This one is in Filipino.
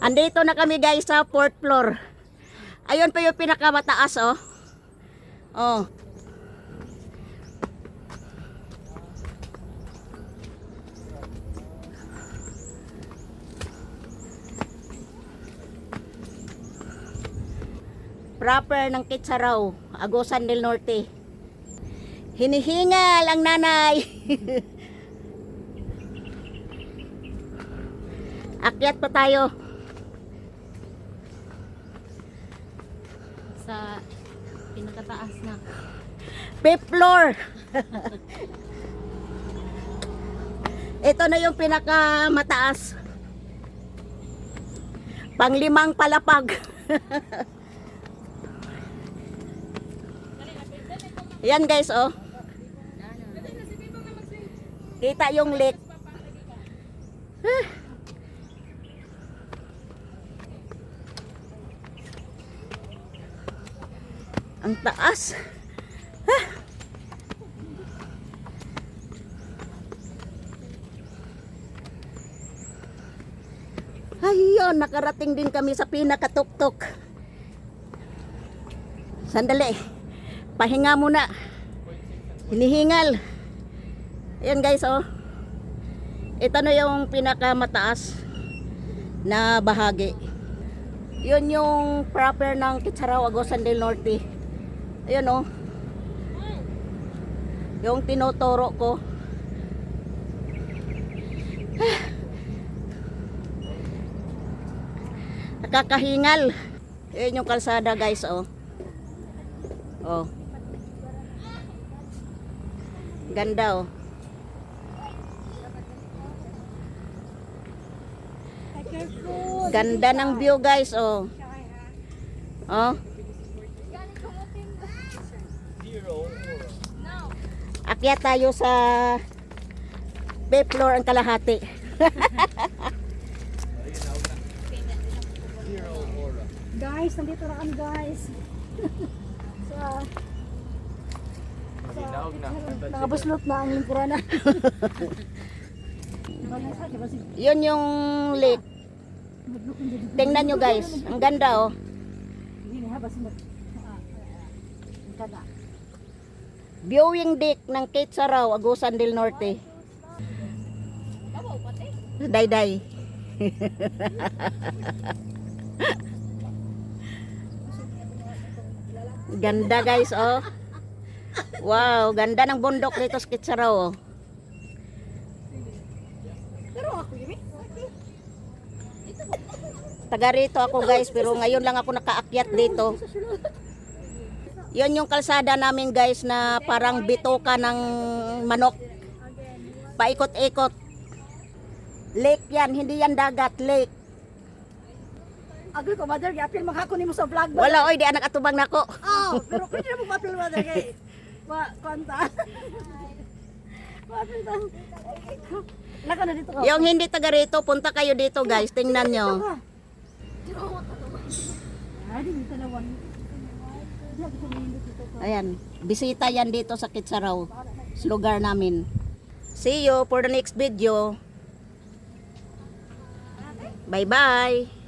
Andito na kami guys sa 4th floor. Ayun pa yung pinakamataas oh. Oh. Proper ng Kitsaraw, Agusan del Norte. Hinihingal ang nanay. Akyat pa tayo. Sa pinakataas na. 5th floor. Ito na yung pinakamataas. Panglimang palapag. Yan guys oh. Kita yung lake. Ang taas. Ayun, nakarating din kami sa pinakatuktok. Sandali. Pahinga muna. Hinihingal. Ayan guys oh. Ito na yung pinakamataas na bahagi. Yun yung proper ng Kitsaraw, Agusan del Norte. Ayan oh. Yung tinuturo ko. Nakakahingal. Ayan yung kalsada guys oh. Oh. Ganda oh. Ganda ng view guys oh. Oh. Akyat tayo sa 5th floor ang kalahati. Guys, nandito na kami guys. Nakabuslot na ang lingkuran na. Yun yung lake. Tingnan nyo guys. Ang ganda oh. Viewing deck ng Kitsaraw, Agusan del Norte. Day-day. Ganda guys oh. Wow, ganda ng bundok dito sa Kitsaraw oh. Taga rito ako guys, pero ngayon lang ako nakaakyat dito. Yun yung kalsada namin guys na parang bitoka ng manok. Paikot-ikot. Lake yan, hindi yan dagat, lake. Agri ko mother, apil maghakon nimo sa vlog ba? Wala oy, di anak atubang nako. Oh, pero pwede na mo apil mother kay. Kwanta. Apil ta. Laka na dito ko. Yung hindi taga rito, punta kayo dito guys, tingnan nyo. Ayan, bisita yan dito sa Kitsaraw, sa lugar namin. See you for the next video. Bye bye.